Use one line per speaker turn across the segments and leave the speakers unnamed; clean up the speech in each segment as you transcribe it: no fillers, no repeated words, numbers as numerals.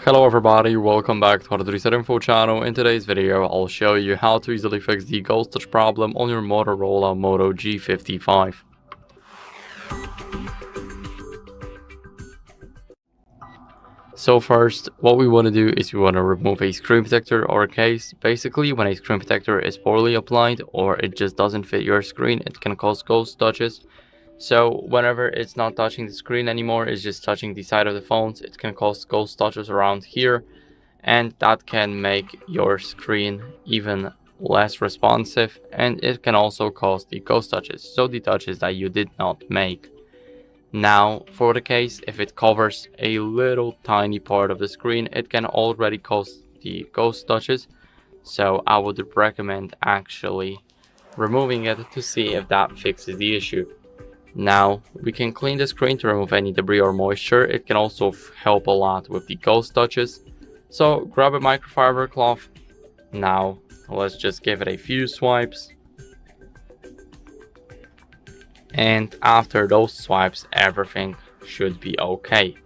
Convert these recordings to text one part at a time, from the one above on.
Hello everybody, welcome back to HardReset.Info channel. In today's video, I'll show you how to easily fix the ghost touch problem on your Motorola Moto G55. So first, what we want to do is we want to remove a screen protector or case. Basically, when a screen protector is poorly applied or it just doesn't fit your screen, it can cause ghost touches. So whenever it's not touching the screen anymore, it's just touching the side of the phones, it can cause ghost touches around here. And that can make your screen even less responsive, and it can also cause the ghost touches, so the touches that you did not make. Now for the case, if it covers a little tiny part of the screen, it can already cause the ghost touches, so I would recommend actually removing it to see if that fixes the issue. Now we can clean the screen to remove any debris or moisture. It can also help a lot with the ghost touches. So grab a microfiber cloth. Now let's just give it a few swipes. And after those swipes, everything should be okay.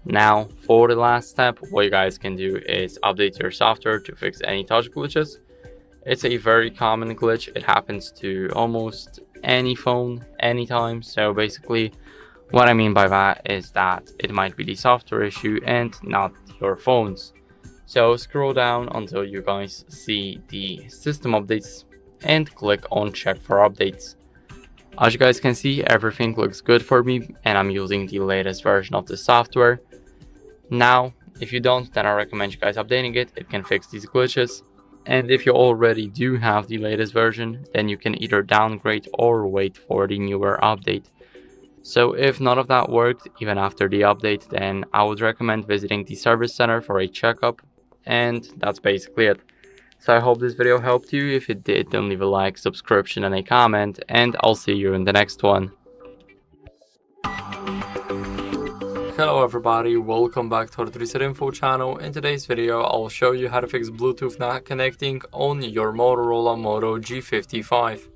Now for the last step, what you guys can do is update your software to fix any touch glitches. It's a very common glitch. It happens to almost any phone, anytime. So basically, what I mean by that is that it might be the software issue and not your phones. So scroll down until you guys see the system updates and click on check for updates. As you guys can see, everything looks good for me and I'm using the latest version of the software. Now, if you don't, then I recommend you guys updating it. It can fix these glitches. And if you already do have the latest version, then you can either downgrade or wait for the newer update. So if none of that worked, even after the update, then I would recommend visiting the service center for a checkup. And that's basically it. So I hope this video helped you. If it did, then leave a like, subscription and a comment, and I'll see you in the next one. Hello everybody, welcome back to HardReset.Info channel. In today's video, I'll show you how to fix Bluetooth not connecting on your Motorola Moto G55.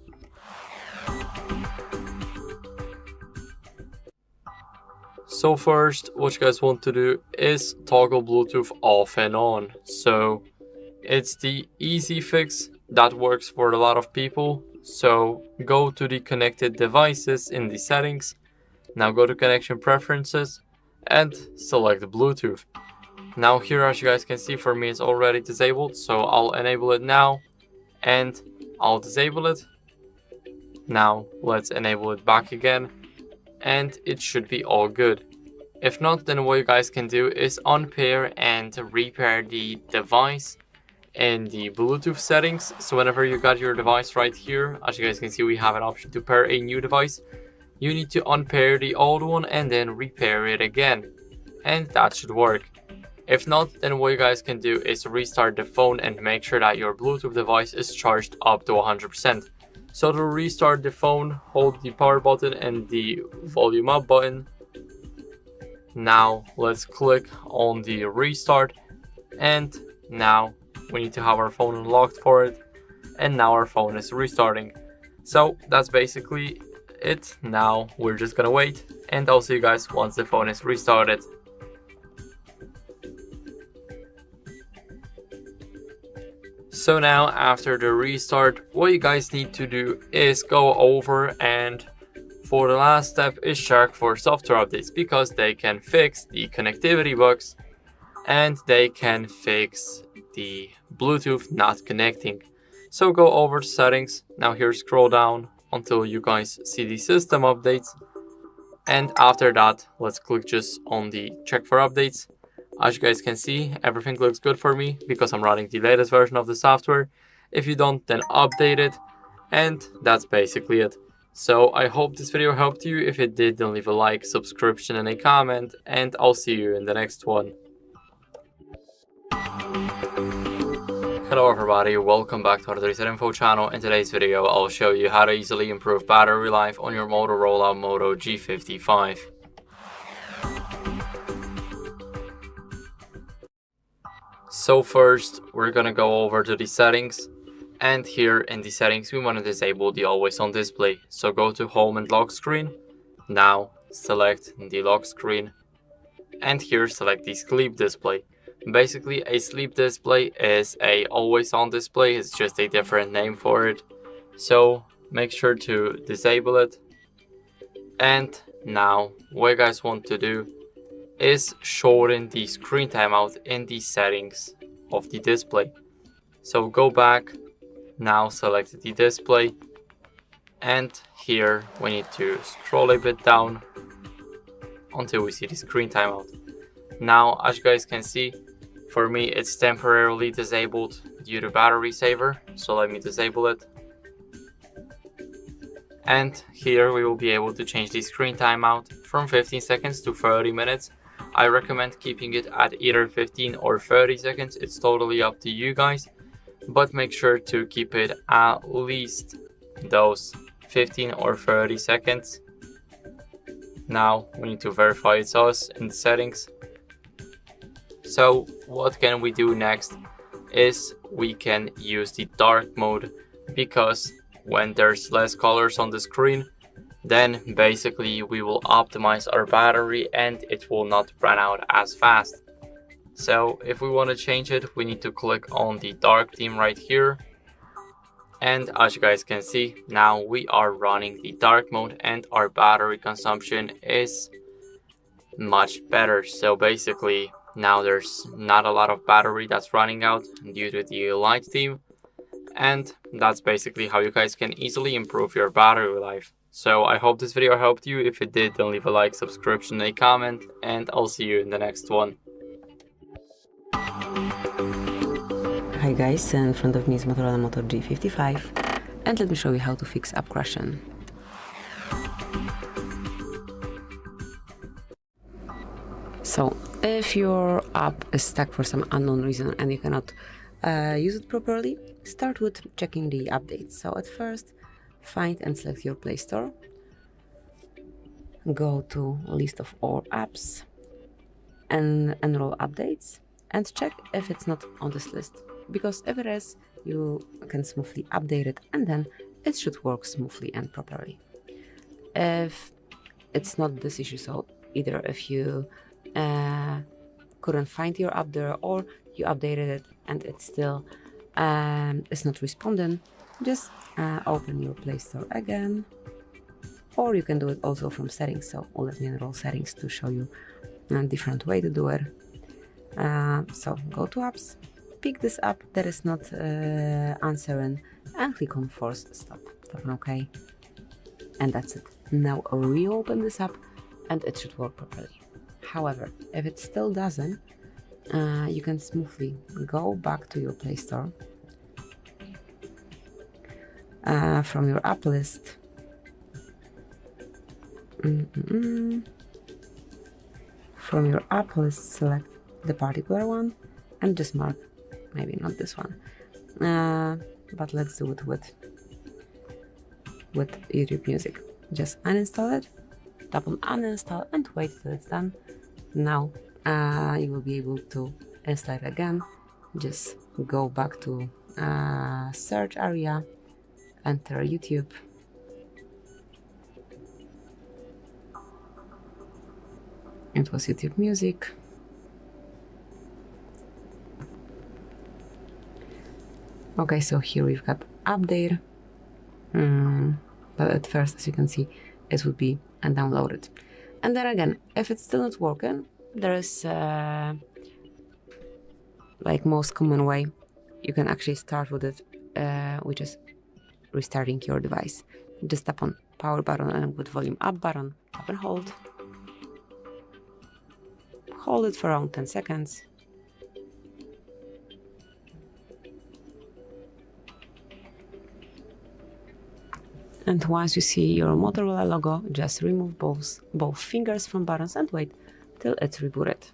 So first, what you guys want to do is toggle Bluetooth off and on. So it's the easy fix that works for a lot of people. So go to the connected devices in the settings. Now go to connection preferences and select Bluetooth. Now here, as you guys can see, for me it's already disabled, so I'll enable it now and I'll disable it. Now let's enable it back again and it should be all good. If not, then what you guys can do is unpair and repair the device in the Bluetooth settings. So whenever you got your device right here, as you guys can see, we have an option to pair a new device. You need to unpair the old one and then repair it again, and that should work. If not, then what you guys can do is restart the phone and make sure that your Bluetooth device is charged up to 100%. So to restart the phone, hold the power button and the volume up button. Now let's click on the restart, and now we need to have our phone unlocked for it, and now our phone is restarting. So that's basically it. Now we're just gonna wait and I'll see you guys once the phone is restarted. So now after the restart, what you guys need to do is go over and for the last step is check for software updates, because they can fix the connectivity bugs and they can fix the Bluetooth not connecting. So go over to settings. Now here, scroll down until you guys see the system updates, and after that let's click just on the check for updates. As you guys can see, everything looks good for me because I'm running the latest version of the software. If you don't, then update it, and that's basically it. So I hope this video helped you. If it did, then leave a like, subscription and a comment, and I'll see you in the next one. Hello everybody, welcome back to HardReset.Info channel. In today's video, I'll show you how to easily improve battery life on your Motorola Moto G55. So first, we're gonna go over to the settings, and here in the settings we want to disable the always on display. So go to home and lock screen. Now select the lock screen and here select the sleep display. Basically, a sleep display is a always on display, it's just a different name for it. So make sure to disable it. And now what you guys want to do is shorten the screen timeout in the settings of the display. So go back, now select the display, and here we need to scroll a bit down until we see the screen timeout. Now, as you guys can see, for me it's temporarily disabled due to battery saver, so let me disable it. And here we will be able to change the screen timeout from 15 seconds to 30 minutes. I recommend keeping it at either 15 or 30 seconds, it's totally up to you guys, but make sure to keep it at least those 15 or 30 seconds. Now we need to verify it's us in the settings. So what can we do next is we can use the dark mode, because when there's less colors on the screen, then basically we will optimize our battery and it will not run out as fast. So if we want to change it, we need to click on the dark theme right here. And as you guys can see, now we are running the dark mode and our battery consumption is much better. So basically now there's not a lot of battery that's running out due to the light theme. And that's basically how you guys can easily improve your battery life. So I hope this video helped you. If it did, then leave a like, subscription, and a comment, and I'll see you in the next one.
Hi guys, in front of me is Motorola Moto G55, and let me show you how to fix app crashing. So, if your app is stuck for some unknown reason and you cannot use it properly, start with checking the updates. So at first, find and select your Play Store, go to list of all apps and enroll updates, and check if it's not on this list, because if it is, you can smoothly update it and then it should work smoothly and properly. If it's not this issue, so either if you couldn't find your app there, or you updated it and it still is not responding, just open your Play Store again, or you can do it also from settings. So let me enroll settings to show you a different way to do it. So go to apps, pick this app that is not answering, and click on force stop. Tap on OK, and that's it. Now reopen this app and it should work properly. However, if it still doesn't, you can smoothly go back to your Play Store, from your app list, from your app list select the particular one and just mark, maybe not this one, but let's do it with YouTube Music. Just uninstall it, tap on uninstall and wait till it's done. Now you will be able to install it again. Just go back to search area, enter YouTube, it was YouTube Music, okay, so here we've got update, but at first, as you can see, it would be undownloaded. And then again, if it's still not working, there is like most common way you can actually start with it, which is restarting your device. Just tap on power button and with volume up button, tap and hold. Hold it for around 10 seconds. And once you see your Motorola logo, just remove both fingers from buttons and wait till it's rebooted.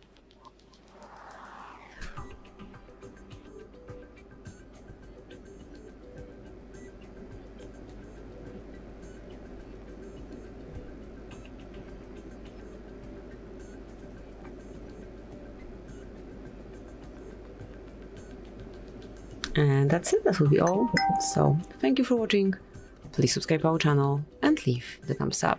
And that's it, that will be all. So thank you for watching. Please subscribe our channel and leave the thumbs up.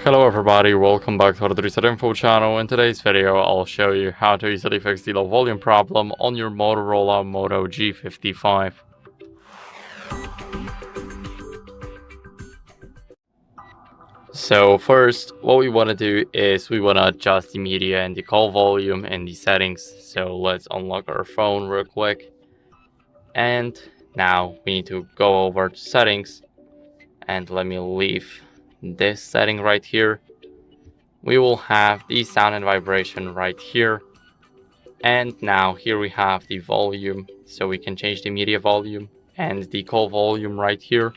Hello everybody, welcome back to HardReset.Info channel. In today's video, I'll show you how to easily fix the low volume problem on your Motorola Moto G55. So first, what we want to do is we want to adjust the media and the call volume in the settings. So let's unlock our phone real quick. And now we need to go over to settings. And let me leave this setting right here. We will have the sound and vibration right here. And now here we have the volume, so we can change the media volume and the call volume right here.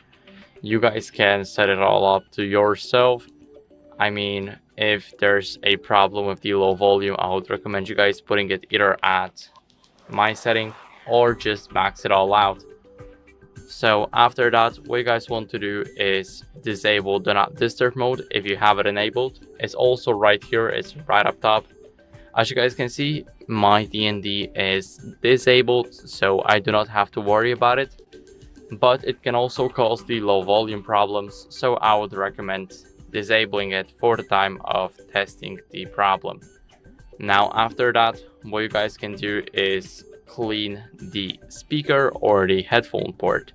You guys can set it all up to yourself. I mean, if there's a problem with the low volume, I would recommend you guys putting it either at my setting or just max it all out. So after that, what you guys want to do is disable do not disturb mode if you have it enabled. It's also right here, it's right up top. As you guys can see, my D&D is disabled, so I do not have to worry about it. But it can also cause the low volume problems, so I would recommend disabling it for the time of testing the problem. Now after that, what you guys can do is clean the speaker or the headphone port.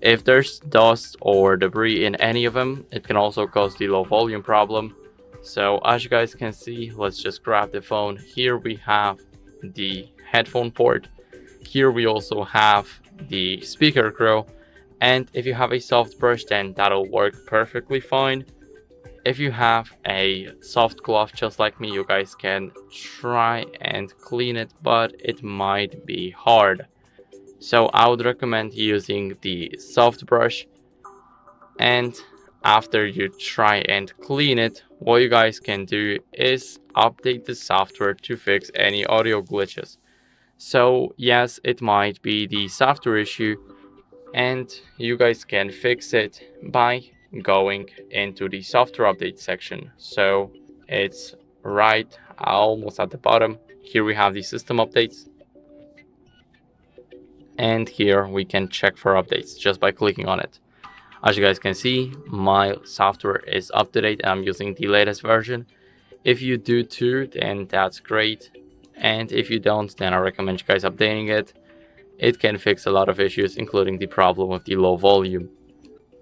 If there's dust or debris in any of them, it can also cause the low volume problem. So as you guys can see, let's just grab the phone. Here we have the headphone port. Here we also have the speaker grill. And if you have a soft brush, then that'll work perfectly fine. If you have a soft cloth just like me, you guys can try and clean it, but it might be hard. So I would recommend using the soft brush. And after you try and clean it, what you guys can do is update the software to fix any audio glitches. So yes, it might be the software issue, and you guys can fix it by going into the software update section. So it's right almost at the bottom. Here we have the system updates, and here we can check for updates just by clicking on it. As you guys can see, my software is up to date and I'm using the latest version. If you do too, then that's great, and if you don't, then I recommend you guys updating it. It can fix a lot of issues, including the problem with the low volume.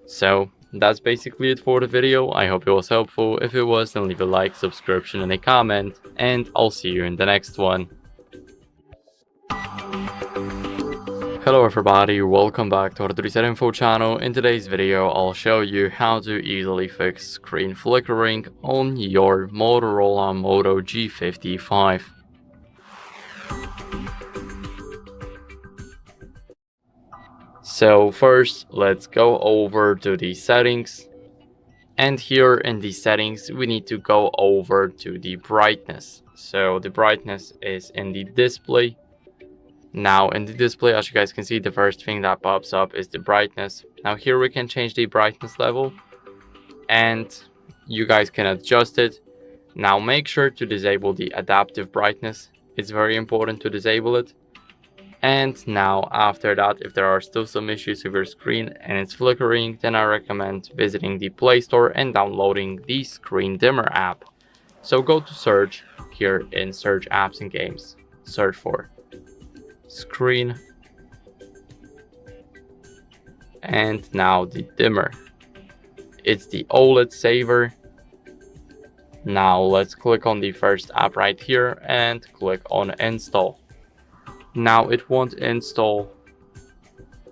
So that's basically it for the video. I hope it was helpful. If it was, then leave a like, subscription, and a comment, and I'll see you in the next one. Hello everybody, welcome back to HardReset.Info channel. In today's video, I'll show you how to easily fix screen flickering on your Motorola Moto G55. So first, let's go over to the settings. And here in the settings, we need to go over to the brightness. So the brightness is in the display. Now in the display, as you guys can see, the first thing that pops up is the brightness. Now here we can change the brightness level and you guys can adjust it. Now make sure to disable the adaptive brightness. It's very important to disable it. And now after that, if there are still some issues with your screen and it's flickering, then I recommend visiting the Play Store and downloading the Screen Dimmer app. So go to search here in search apps and games, search for screen, and now the dimmer. It's the OLED Saver. Now let's click on the first app right here and click on install. Now it won't install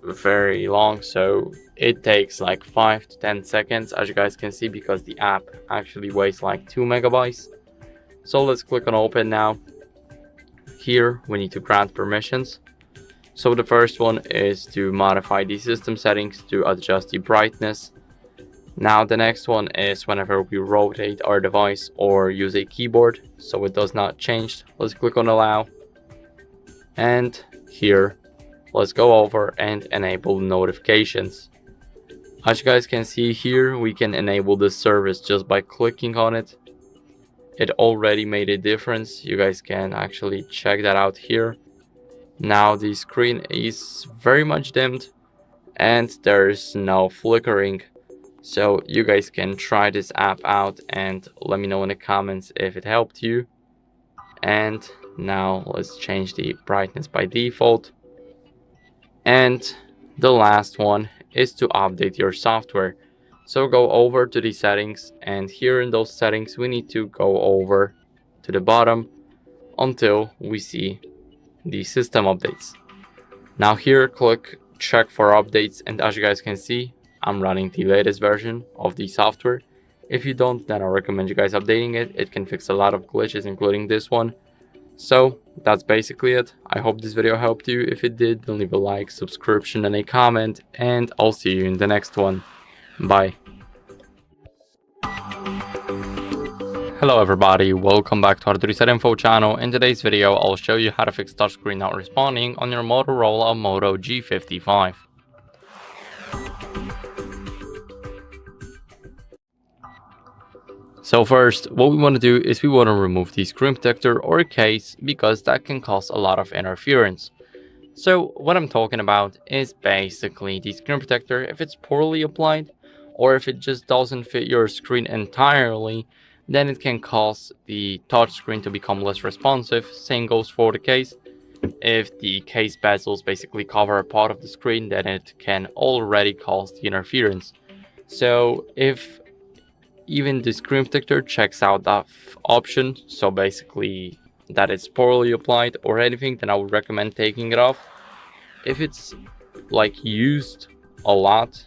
very long, so it takes like 5 to 10 seconds, as you guys can see, because the app actually weighs like 2 megabytes. So let's click on open now. Here we need to grant permissions. So the first one is to modify the system settings to adjust the brightness. Now the next one is whenever we rotate our device or use a keyboard, so it does not change. Let's click on allow. And here, let's go over and enable notifications. As you guys can see here, we can enable this service just by clicking on it. It already made a difference. You guys can actually check that out here. Now the screen is very much dimmed and there's no flickering. So you guys can try this app out and let me know in the comments if it helped you. And now let's change the brightness by default. And the last one is to update your software. So go over to the settings, and here in those settings we need to go over to the bottom until we see the system updates. Now here click check for updates, and as you guys can see, I'm running the latest version of the software. If you don't, then I recommend you guys updating it. It can fix a lot of glitches, including this one. So that's basically it. I hope this video helped you. If it did, then leave a like, subscription, and a comment, and I'll see you in the next one. Bye. Hello everybody, welcome back to HardReset.Info channel. In today's video, I'll show you how to fix touchscreen not responding on your Motorola Moto G55. So first, what we want to do is we want to remove the screen protector or case, because that can cause a lot of interference. So what I'm talking about is basically the screen protector. If it's poorly applied, or if it just doesn't fit your screen entirely, then it can cause the touchscreen to become less responsive. Same goes for the case. If the case bezels basically cover a part of the screen, then it can already cause the interference. So if even the screen protector checks out that option, so basically that it's poorly applied or anything, then I would recommend taking it off. If it's like used a lot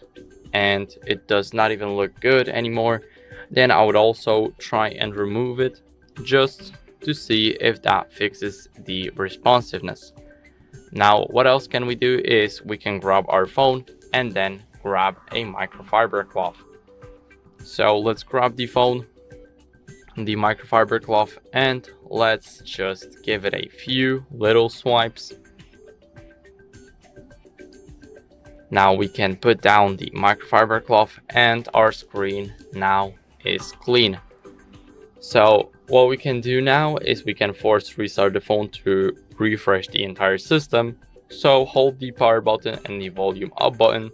and it does not even look good anymore, then I would also try and remove it, just to see if that fixes the responsiveness. Now what else can we do is we can grab our phone and then grab a microfiber cloth. So let's grab the phone, the microfiber cloth, and let's just give it a few little swipes. Now we can put down the microfiber cloth and our screen now is clean. So what we can do now is we can force restart the phone to refresh the entire system. So hold the power button and the volume up button.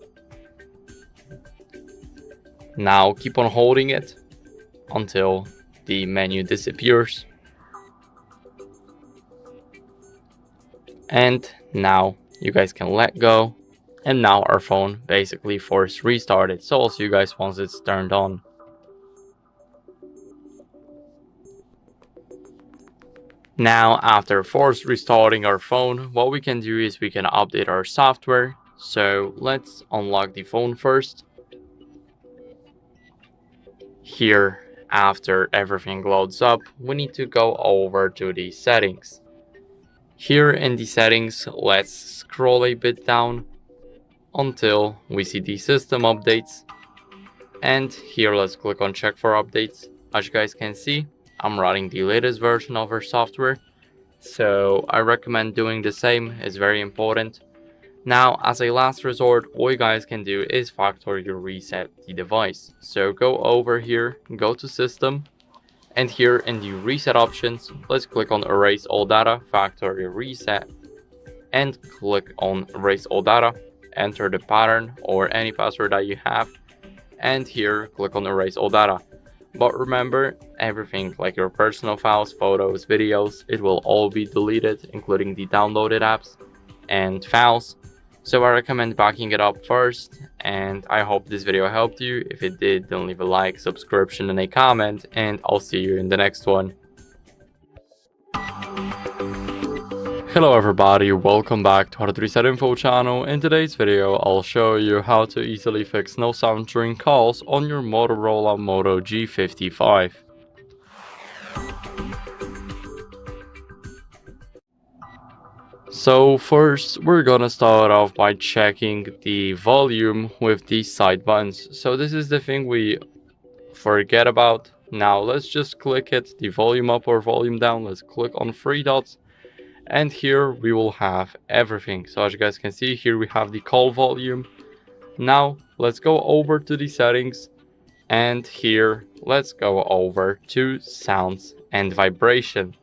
Now keep on holding it until the menu disappears. And now you guys can let go. And now our phone basically force restarted. So I'll see you guys once it's turned on. Now after force restarting our phone, what we can do is we can update our software. So let's unlock the phone first. Here, after everything loads up, we need to go over to the settings. Here in the settings, let's scroll a bit down until we see the system updates. And here let's click on check for updates. As you guys can see, I'm running the latest version of our software. So I recommend doing the same, it's very important. Now, as a last resort, what you guys can do is factory reset the device. So go over here, go to system, and here in the reset options, let's click on erase all data, factory reset, and click on erase all data. Enter the pattern or any password that you have, and here click on erase all data. But remember, everything like your personal files, photos, videos, it will all be deleted, including the downloaded apps and files. So I recommend backing it up first, and I hope this video helped you. If it did, then leave a like, subscription, and a comment, and I'll see you in the next one. Hello everybody, welcome back to HardReset.Info channel. In today's video, I'll show you how to easily fix no sound during calls on your Motorola Moto G55. So first, we're gonna start off by checking the volume with these side buttons. So this is the thing we forget about. Now let's just click it, the volume up or volume down. Let's click on three dots. And here we will have everything. So as you guys can see, here we have the call volume. Now let's go over to the settings, and here let's go over to sounds and vibration.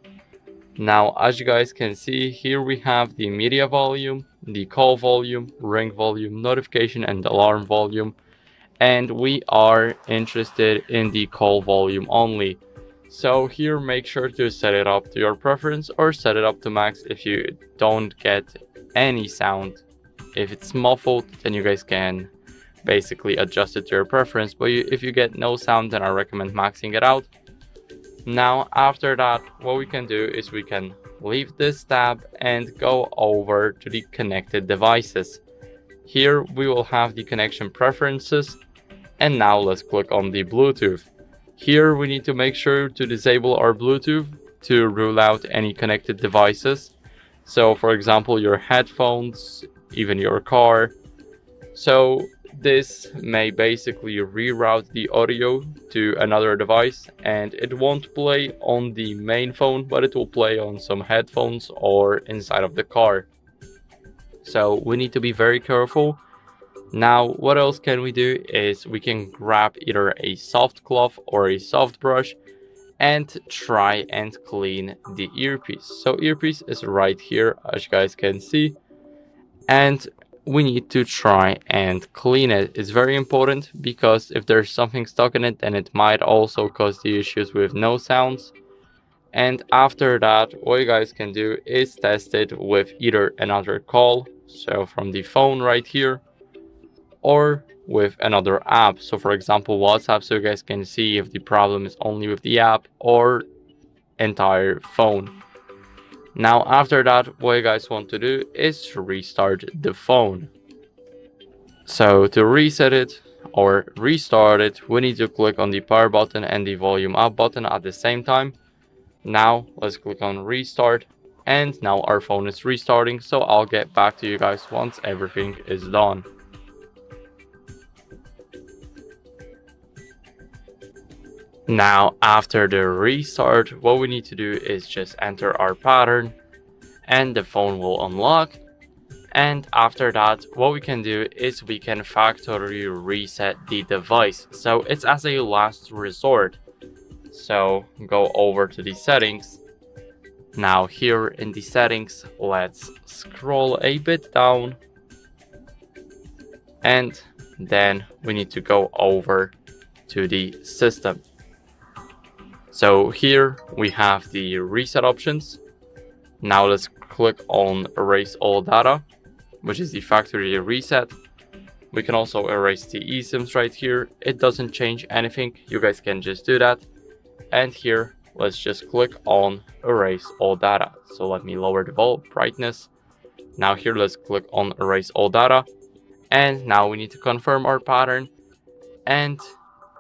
Now as you guys can see, here we have the media volume, the call volume, ring volume, notification and alarm volume. and we are interested in the call volume only. So here, make sure to set it up to your preference or set it up to max if you don't get any sound. If it's muffled, then you guys can basically adjust it to your preference, but if you get no sound, then I recommend maxing it out. Now after that, what we can do is we can leave this tab and go over to the connected devices. Here we will have the connection preferences, and now let's click on the Bluetooth. Here we need to make sure to disable our Bluetooth to rule out any connected devices. So for example, your headphones, even your car. So this may basically reroute the audio to another device, and it won't play on the main phone, but it will play on some headphones or inside of the car. So we need to be very careful. Now what else can we do is we can grab either a soft cloth or a soft brush and try and clean the earpiece. So earpiece is right here, as you guys can see, and we need to try and clean it. It's very important because if there's something stuck in it, then it might also cause the issues with no sounds. And after that, what you guys can do is test it with either another call, so from the phone right here, or with another app. So for example, WhatsApp, so you guys can see if the problem is only with the app or entire phone. Now after that, what you guys want to do is restart the phone. So to reset it or restart it, we need to click on the power button and the volume up button at the same time. Now let's click on restart, and now our phone is restarting, so I'll get back to you guys once everything is done. Now after the restart, what we need to do is just enter our pattern and the phone will unlock. And after that, what we can do is we can factory reset the device. So it's as a last resort. So go over to the settings. Now here in the settings, let's scroll a bit down, and then we need to go over to the system. So here we have the reset options. Now let's click on erase all data, which is the factory reset. We can also erase the eSIMs right here. It doesn't change anything, you guys can just do that. And here let's just click on erase all data. So let me lower the brightness. Now here let's click on erase all data, and now we need to confirm our pattern. And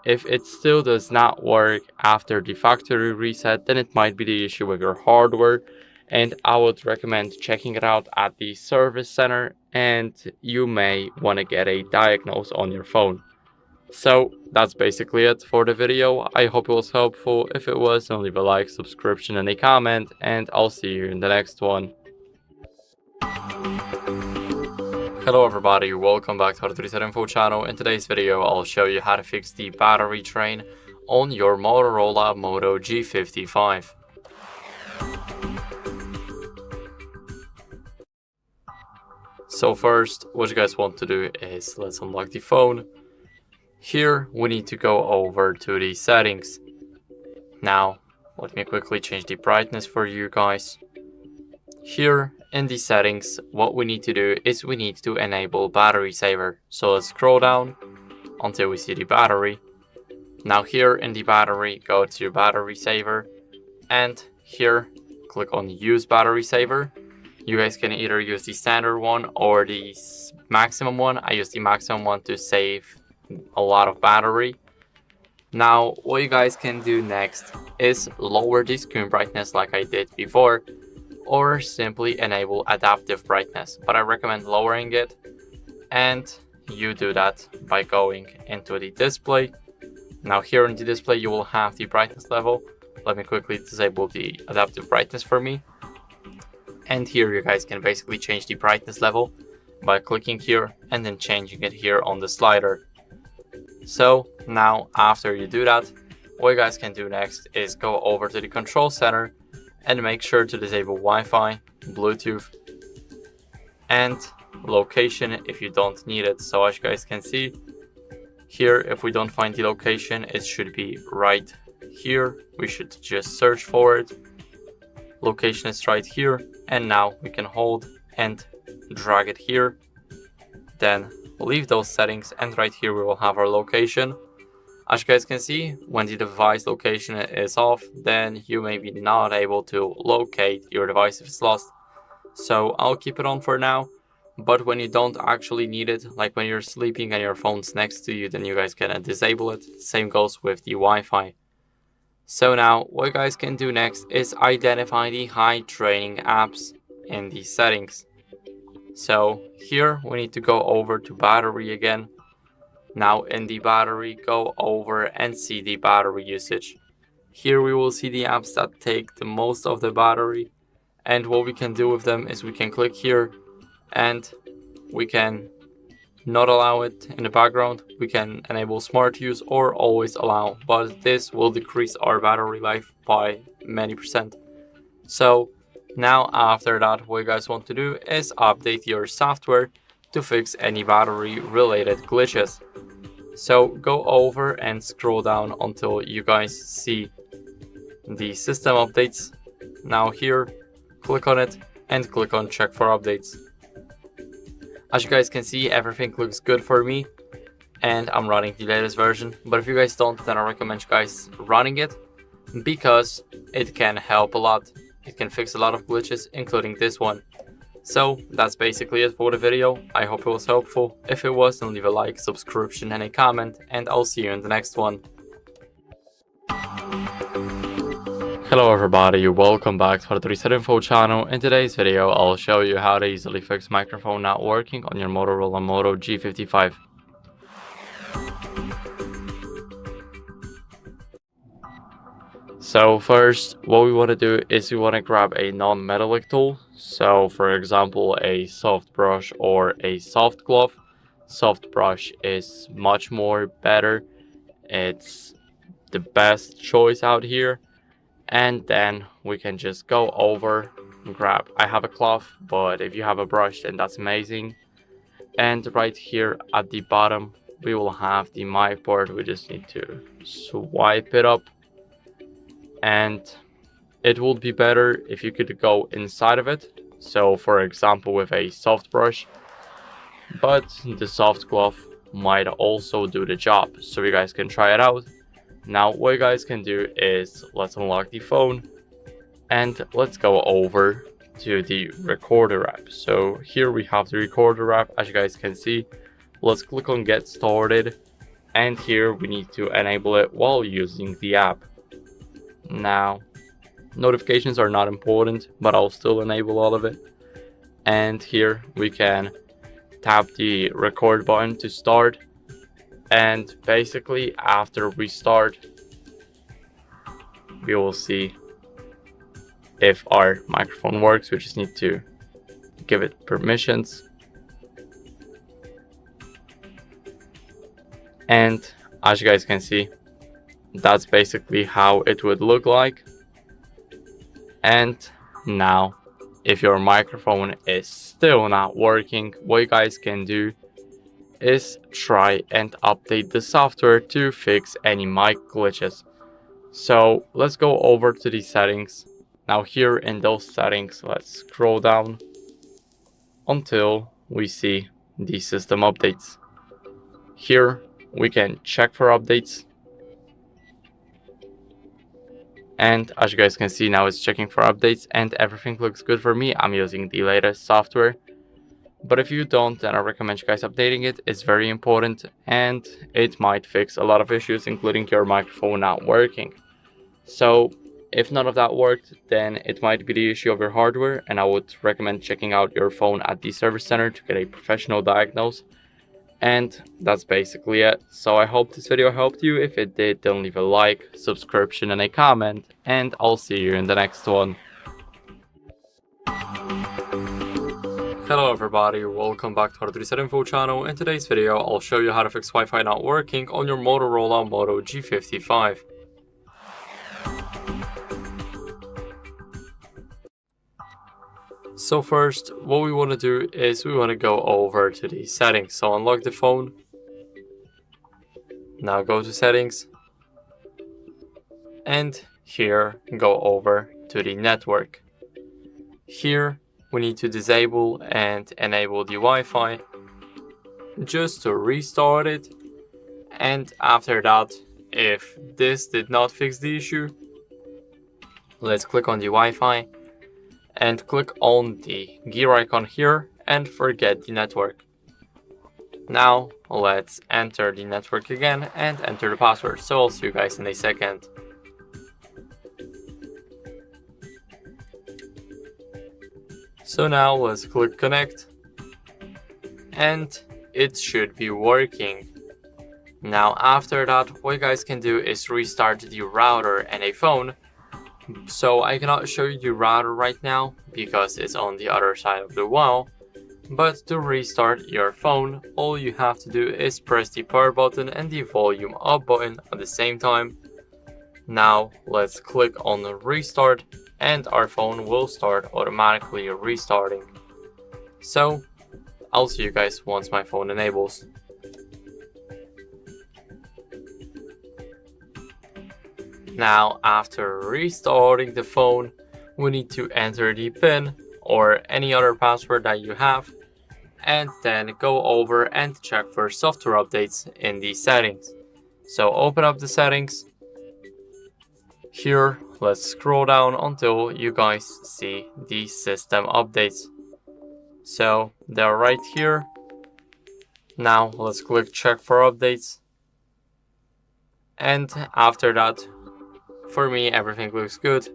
if it still does not work after the factory reset, then it might be the issue with your hardware, and I would recommend checking it out at the service center, and you may want to get a diagnose on your phone. So that's basically it for the video. I hope it was helpful. If it was, then leave a like, subscription, and a comment, and I'll see you in the next one. Hello everybody, welcome back to HardReset.Info channel. In today's video, I'll show you how to fix the battery drain on your Motorola Moto G55. So first, what you guys want to do is let's unlock the phone. Here we need to go over to the settings. Now let me quickly change the brightness for you guys. Here in the settings, what we need to do is we need to enable battery saver. So let's scroll down until we see the battery. Now here in the battery, go to battery saver, and here click on use battery saver. You guys can either use the standard one or the maximum one. I use the maximum one to save a lot of battery. Now what you guys can do next is lower the screen brightness like I did before, or simply enable adaptive brightness, but I recommend lowering it, and you do that by going into the display. Now here in the display you will have the brightness level. Let me quickly disable the adaptive brightness for me, and here you guys can basically change the brightness level by clicking here and then changing it here on the slider. So now after you do that, what you guys can do next is go over to the control center and make sure to disable Wi-Fi, Bluetooth, and location if you don't need it. So as you guys can see, Here, if we don't find the location, it should be right here. We should just search for it. Location is right here, and now we can hold and drag it here. Then leave those settings, and right here we will have our location. As you guys can see, when the device location is off, then you may be not able to locate your device if it's lost. So I'll keep it on for now, but when you don't actually need it, like when you're sleeping and your phone's next to you, then you guys can disable it. Same goes with the Wi-Fi. So now what you guys can do next is identify the high training apps in the settings. So here we need to go over to battery again. Now in the battery, go over and see the battery usage. Here we will see the apps that take the most of the battery, and what we can do with them is we can click here and we can not allow it in the background. We can enable smart use or always allow, but this will decrease our battery life by many %. So now after that, what you guys want to do is update your software to fix any battery related glitches. So go over and scroll down until you guys see the system updates. Now here, click on it and click on check for updates. As you guys can see, everything looks good for me and I'm running the latest version. But if you guys don't, then I recommend you guys running it because it can help a lot. It can fix a lot of glitches, including this one. So that's basically it for the video. I hope it was helpful. If it was, then leave a like, subscription and a comment, and I'll see you in the next one. Hello everybody, welcome back to HardReset.Info channel. In today's video, I'll show you how to easily fix microphone not working on your Motorola Moto G55. So first, what we want to do is we want to grab a non-metallic tool. So for example, a soft brush or a soft glove. Soft brush is much more better. It's the best choice out here. And then we can just go over and grab. I have a cloth, but if you have a brush, then that's amazing. And right here at the bottom, we will have the mic port. We just need to swipe it up. And it would be better if you could go inside of it. So for example, with a soft brush, but the soft glove might also do the job. So you guys can try it out. Now what you guys can do is let's unlock the phone and let's go over to the recorder app. So here we have the recorder app, as you guys can see. Let's click on get started, and here we need to enable it while using the app. Now notifications are not important, but I'll still enable all of it. And here we can tap the record button to start, and basically after we start we will see if our microphone works. We just need to give it permissions, and as you guys can see, that's basically how it would look like. And now if your microphone is still not working, what you guys can do is try and update the software to fix any mic glitches. So let's go over to the settings. Now here in those settings, let's scroll down until we see the system updates. Here we can check for updates. And as you guys can see, now it's checking for updates and everything looks good for me. I'm using the latest software. But if you don't, then I recommend you guys updating it. It's very important and it might fix a lot of issues, including your microphone not working. So if none of that worked, then it might be the issue of your hardware, and I would recommend checking out your phone at the service center to get a professional diagnose. And that's basically it. So I hope this video helped you. If it did, then leave a like, subscription and a comment, and I'll see you in the next one. Hello everybody, welcome back to HardReset.Info channel. In today's video, I'll show you how to fix Wi-Fi not working on your Motorola Moto G55. So first, what we want to do is we want to go over to the settings. So unlock the phone. Now go to settings, and here go over to the network. Here we need to disable and enable the Wi-Fi just to restart it, and after that, if this did not fix the issue, let's click on the Wi-Fi and click on the gear icon here and forget the network. Now let's enter the network again and enter the password. So I'll see you guys in a second. So now let's click connect, and it should be working. Now after that, what you guys can do is restart the router and a phone. So I cannot show you the router right now because it's on the other side of the wall. But to restart your phone, all you have to do is press the power button and the volume up button at the same time. Now let's click on restart, and our phone will start automatically restarting. So I'll see you guys once my phone enables. Now after restarting the phone, we need to enter the PIN or any other password that you have, and then go over and check for software updates in the settings. So open up the settings. Here, let's scroll down until you guys see the system updates. So they're right here. Now let's click check for updates. And after that, for me, everything looks good.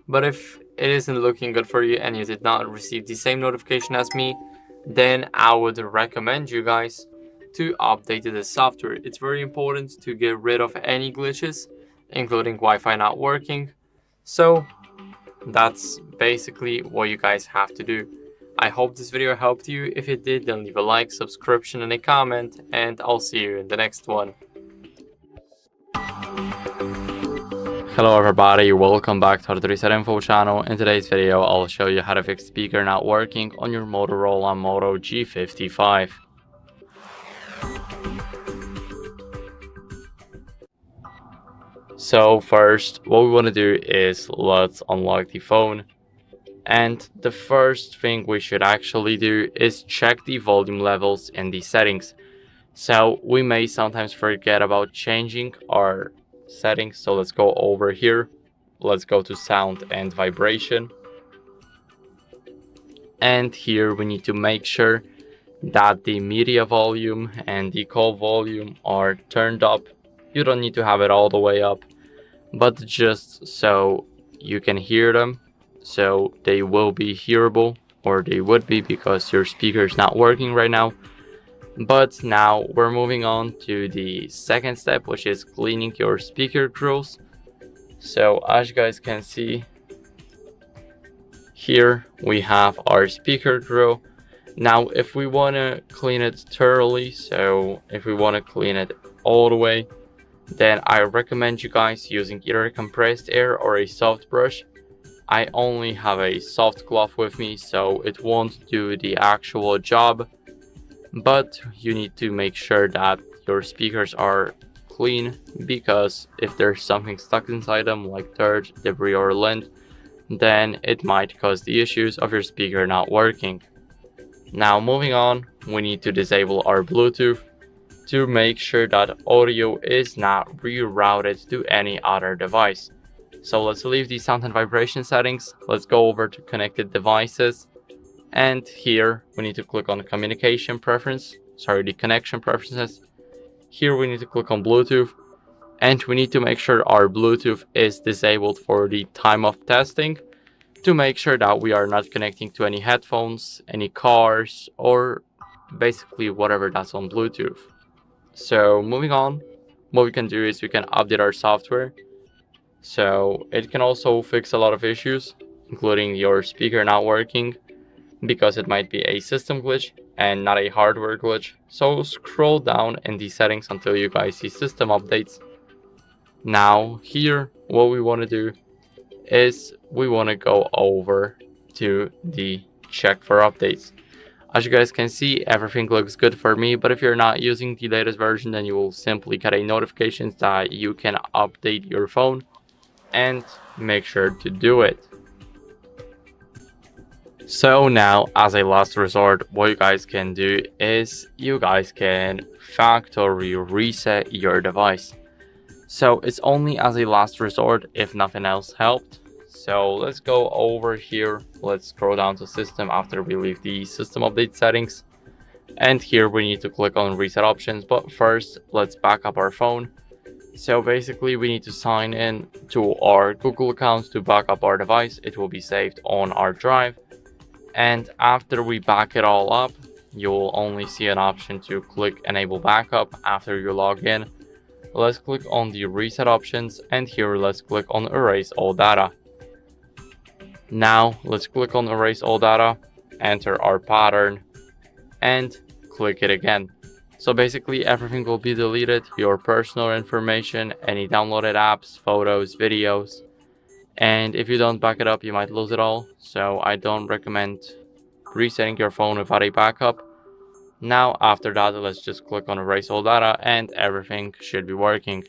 But if it isn't looking good for you and you did not receive the same notification as me, then I would recommend you guys to update the software. It's very important to get rid of any glitches, including Wi-Fi not working. So that's basically what you guys have to do. I hope this video helped you. If it did, then leave a like, subscription, and a comment, and I'll see you in the next one. Hello everybody, welcome back to HardReset.Info channel. In today's video, I'll show you how to fix speaker not working on your Motorola Moto G55. So first, what we want to do is let's unlock the phone. And the first thing we should actually do is check the volume levels in the settings. So we may sometimes forget about changing our settings, so let's go over here. Let's go to sound and vibration, and here we need to make sure that the media volume and the call volume are turned up. You don't need to have it all the way up, but just so you can hear them, so they will be hearable, or they would be because your speaker is not working right now. But now we're moving on to the second step, which is cleaning your speaker grills. So as you guys can see, here we have our speaker grill. Now if we want to clean it thoroughly, so if we want to clean it all the way, then I recommend you guys using either compressed air or a soft brush. I only have a soft cloth with me, so it won't do the actual job. But you need to make sure that your speakers are clean, because if there's something stuck inside them like dirt, debris, or lint, then it might cause the issues of your speaker not working. Now moving on, we need to disable our Bluetooth to make sure that audio is not rerouted to any other device. So let's leave the sound and vibration settings. Let's go over to connected devices. And here we need to click on the connection preferences. Here we need to click on Bluetooth, and we need to make sure our Bluetooth is disabled for the time of testing, to make sure that we are not connecting to any headphones, any cars, or basically whatever that's on Bluetooth. So moving on, what we can do is we can update our software. So it can also fix a lot of issues, including your speaker not working, because it might be a system glitch and not a hardware glitch. So scroll down in the settings until you guys see system updates. Now here, what we want to do is we want to go over to the check for updates. As you guys can see, everything looks good for me, but if you're not using the latest version, then you will simply get a notification that you can update your phone, and make sure to do it. So now, as a last resort, what you guys can do is you guys can factory reset your device. So it's only as a last resort if nothing else helped. So let's go over here. Let's scroll down to system after we leave the system update settings. And here we need to click on reset options. But first, let's back up our phone. So basically we need to sign in to our Google account to back up our device. It will be saved on our drive. And after we back it all up, you'll only see an option to click enable backup after you log in. Let's click on the reset options, and here let's click on erase all data. Now let's click on erase all data, enter our pattern, and click it again. So basically everything will be deleted, your personal information, any downloaded apps, photos, videos. And if you don't back it up, you might lose it all. So I don't recommend resetting your phone without a backup. Now after that, let's just click on erase all data and everything should be working.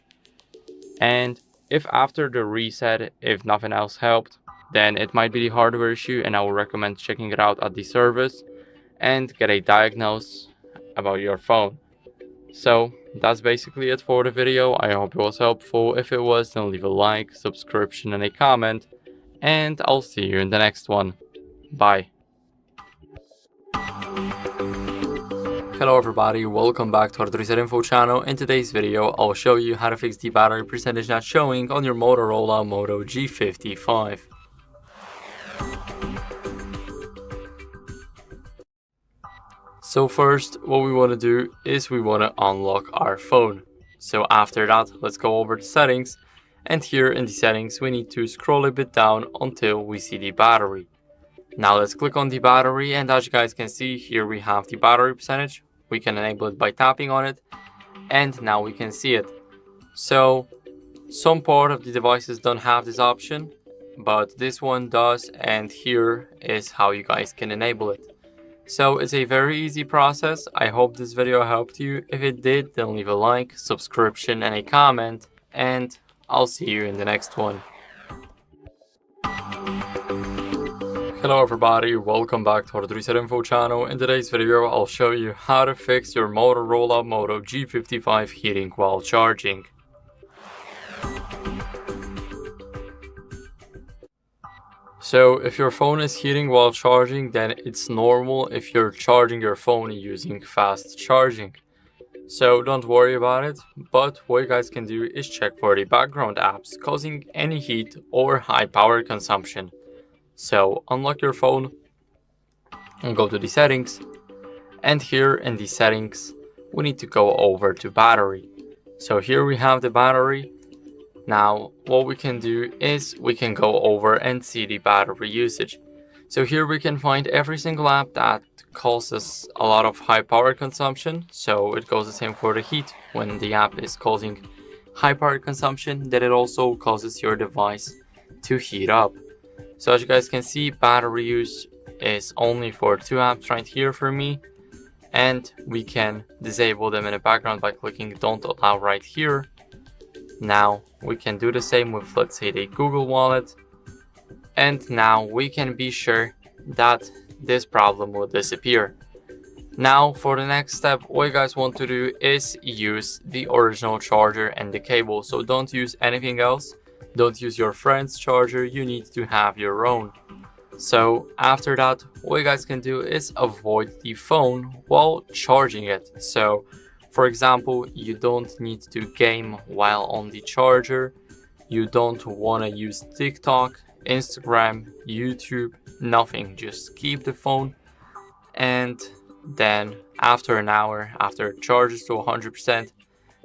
And if after the reset, if nothing else helped, then it might be the hardware issue, and I will recommend checking it out at the service and get a diagnosis about your phone. So that's basically it for the video. I hope it was helpful. If it was, then leave a like, subscription, and a comment, and I'll see you in the next one. Bye. Hello everybody, welcome back to HardReset.Info channel. In today's video, I'll show you how to fix the battery percentage not showing on your Motorola Moto G55. So first, what we want to do is we want to unlock our phone. So after that, let's go over to settings, and here in the settings we need to scroll a bit down until we see the battery. Now let's click on the battery, and as you guys can see, here we have the battery percentage. We can enable it by tapping on it, and now we can see it. So some part of the devices don't have this option, but this one does, and here is how you guys can enable it. So it's a very easy process. I hope this video helped you. If it did, then leave a like, subscription, and a comment, and I'll see you in the next one. Hello everybody, welcome back to HardReset.Info channel. In today's video, I'll show you how to fix your Motorola Moto G55 heating while charging. So if your phone is heating while charging, then it's normal if you're charging your phone using fast charging. So don't worry about it, but what you guys can do is check for the background apps causing any heat or high power consumption. So unlock your phone and go to the settings, and here in the settings we need to go over to battery. So here we have the battery. Now what we can do is we can go over and see the battery usage. So here we can find every single app that causes a lot of high power consumption. So it goes the same for the heat. When the app is causing high power consumption, then it also causes your device to heat up. So as you guys can see, battery use is only for 2 apps right here for me, and we can disable them in the background by clicking don't allow right here. Now we can do the same with, let's say, the Google Wallet, and now we can be sure that this problem will disappear. Now for the next step, what you guys want to do is use the original charger and the cable. So don't use anything else. Don't use your friend's charger, you need to have your own. So after that, what you guys can do is avoid the phone while charging it. So for example, you don't need to game while on the charger. You don't want to use TikTok, Instagram, YouTube, nothing. Just keep the phone, and then after an hour, after it charges to 100%,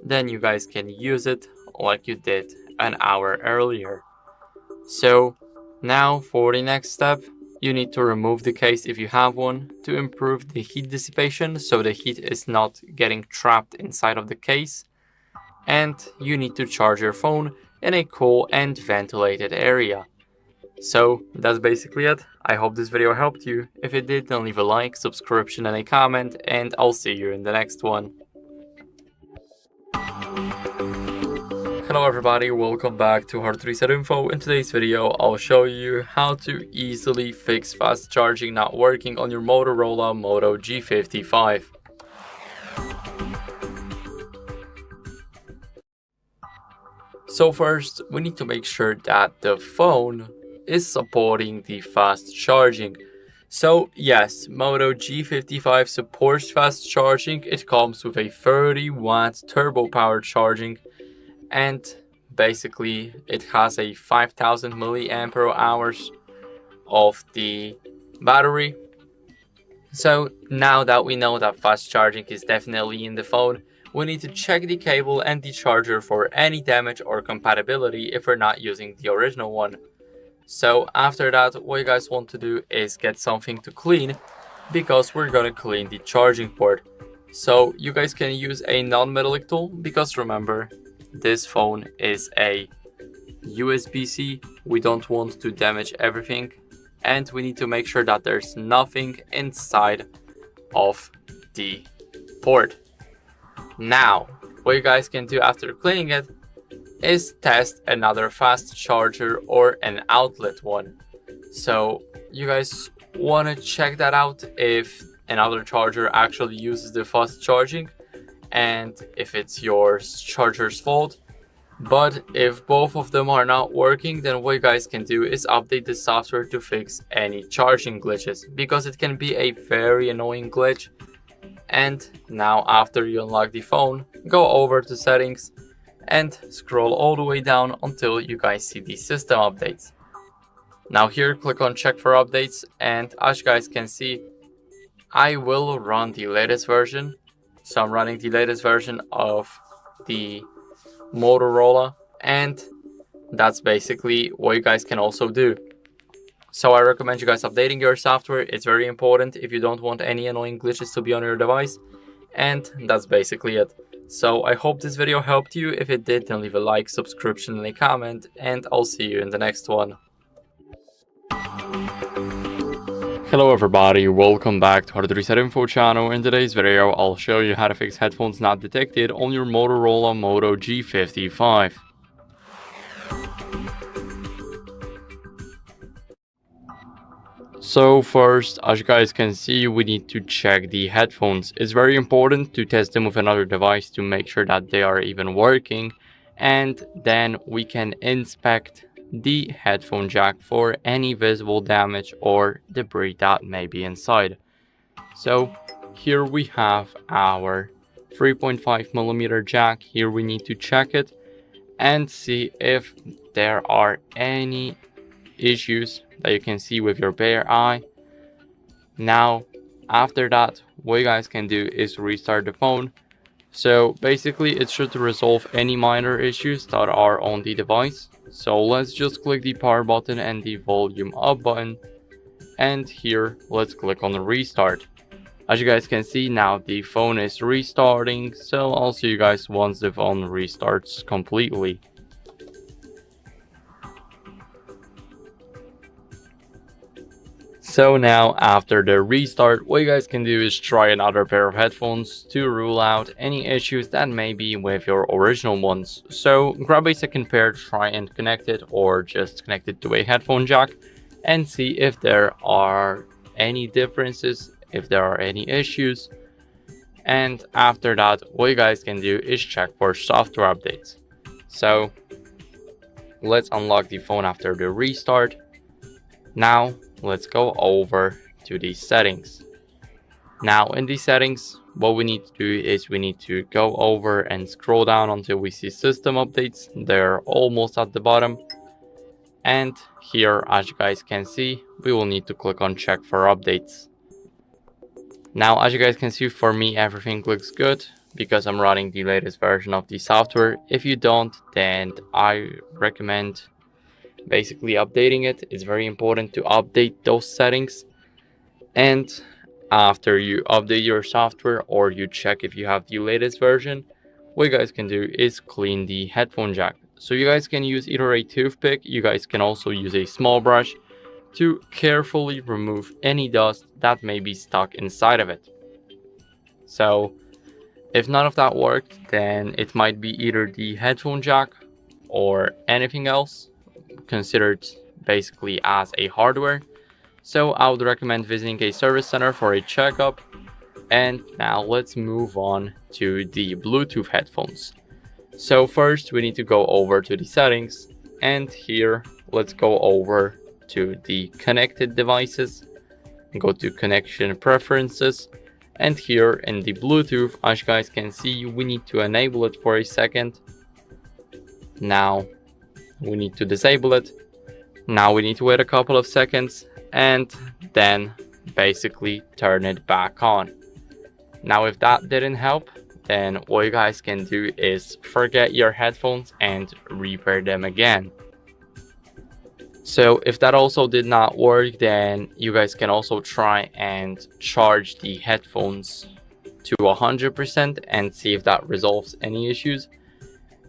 then you guys can use it like you did an hour earlier. So now for the next step, you need to remove the case if you have one to improve the heat dissipation, so the heat is not getting trapped inside of the case. And you need to charge your phone in a cool and ventilated area. So that's basically it. I hope this video helped you. If it did, then leave a like, subscription and a comment, and I'll see you in the next one. Hello everybody, welcome back to HardReset.Info. In today's video, I'll show you how to easily fix fast charging not working on your Motorola Moto G55. So first, we need to make sure that the phone is supporting the fast charging. So yes, Moto G55 supports fast charging. It comes with a 30-watt turbo powered charging, and basically it has a 5000 milliampere hours of the battery. So now that we know that fast charging is definitely in the phone, we need to check the cable and the charger for any damage or compatibility if we're not using the original one. So after that, what you guys want to do is get something to clean, because we're gonna clean the charging port. So you guys can use a non-metallic tool, because remember, this phone is a USB-C. We don't want to damage everything, and we need to make sure that there's nothing inside of the port. Now, what you guys can do after cleaning it is test another fast charger or an outlet one. So you guys want to check that out if another charger actually uses the fast charging and if it's your charger's fault. But if both of them are not working, then what you guys can do is update the software to fix any charging glitches, because it can be a very annoying glitch. And now after you unlock the phone, go over to settings and scroll all the way down until you guys see the system updates. Now here, click on check for updates, and as you guys can see, I will run the latest version. So I'm running the latest version of the Motorola, and that's basically what you guys can also do. So I recommend you guys updating your software. It's very important if you don't want any annoying glitches to be on your device. And that's basically it. So I hope this video helped you. If it did, then leave a like, subscription and a comment, and I'll see you in the next one. Hello everybody, welcome back to HardReset.Info channel. In today's video, I'll show you how to fix headphones not detected on your Motorola Moto G55. So first, as you guys can see, we need to check the headphones. It's very important to test them with another device to make sure that they are even working, and then we can inspect the headphone jack for any visible damage or debris that may be inside. So here we have our 3.5mm jack. Here we need to check it and see if there are any issues that you can see with your bare eye. Now after that, what you guys can do is restart the phone. So basically it should resolve any minor issues that are on the device. So let's just click the power button and the volume up button, and here let's click on the restart. As you guys can see, now the phone is restarting, so I'll see you guys once the phone restarts completely. So now after the restart, what you guys can do is try another pair of headphones to rule out any issues that may be with your original ones. So grab a second pair, try and connect it, or just connect it to a headphone jack and see if there are any differences, if there are any issues. And after that, what you guys can do is check for software updates. So let's unlock the phone after the restart. Now let's go over to the settings. Now in the settings, what we need to do is we need to go over and scroll down until we see system updates. They're almost at the bottom, and here, as you guys can see, we will need to click on check for updates. Now as you guys can see, for me everything looks good because I'm running the latest version of the software. If you don't, then I recommend basically updating it. It's very important to update those settings. And after you update your software or you check if you have the latest version, what you guys can do is clean the headphone jack. So you guys can use either a toothpick, you guys can also use a small brush to carefully remove any dust that may be stuck inside of it. So if none of that worked, then it might be either the headphone jack or anything else considered basically as a hardware. So I would recommend visiting a service center for a checkup. And now let's move on to the Bluetooth headphones. So first we need to go over to the settings, and here let's go over to the connected devices, go to connection preferences, and here in the Bluetooth, as you guys can see, we need to enable it for a second. Now we need to disable it. Now we need to wait a couple of seconds and then basically turn it back on. Now if that didn't help, then what you guys can do is forget your headphones and repair them again. So if that also did not work, then you guys can also try and charge the headphones to 100% and see if that resolves any issues.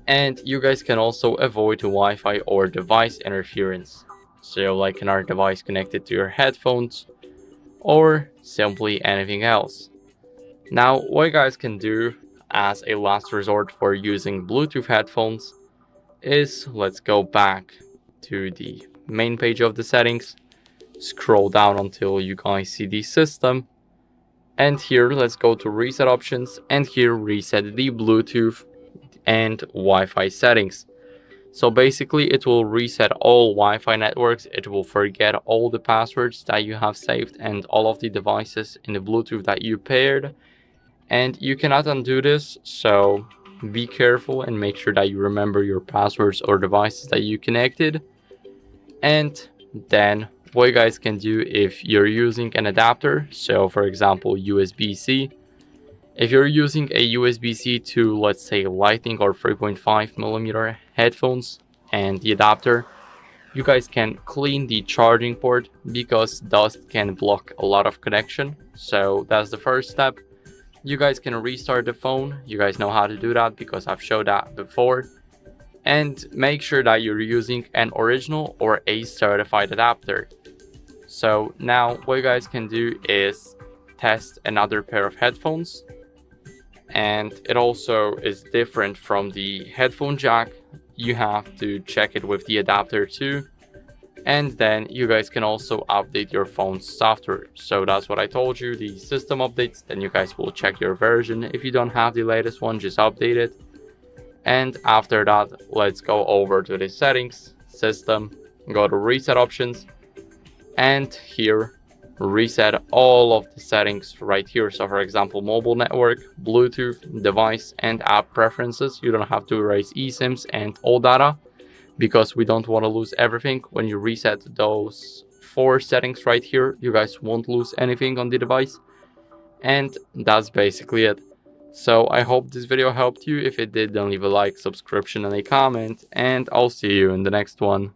And you guys can also avoid Wi-Fi or device interference. So like another device connected to your headphones or simply anything else. Now what you guys can do as a last resort for using Bluetooth headphones is, let's go back to the main page of the settings, scroll down until you guys see the system, and here let's go to reset options, and here reset the Bluetooth and Wi-Fi settings. So basically it will reset all Wi-Fi networks, it will forget all the passwords that you have saved and all of the devices in the Bluetooth that you paired. And you cannot undo this, so be careful and make sure that you remember your passwords or devices that you connected. And then what you guys can do if you're using an adapter, so for example USB-C, if you're using a USB-C to, let's say, Lightning or 3.5mm headphones and the adapter, you guys can clean the charging port because dust can block a lot of connection. So that's the first step. You guys can restart the phone. You guys know how to do that because I've showed that before. And make sure that you're using an original or a certified adapter. So now what you guys can do is test another pair of headphones. And it also is different from the headphone jack. You have to check it with the adapter too. And then you guys can also update your phone's software. So that's what I told you, the system updates. Then you guys will check your version. If you don't have the latest one, just update it. And after that, let's go over to the settings, system, go to reset options, and here reset all of the settings right here. So for example, mobile network, Bluetooth, device, and app preferences. You don't have to erase eSIMs and all data because we don't want to lose everything. When you reset those 4 settings right here, you guys won't lose anything on the device. And that's basically it. So I hope this video helped you. If it did, then leave a like, subscription, and a comment, and I'll see you in the next one.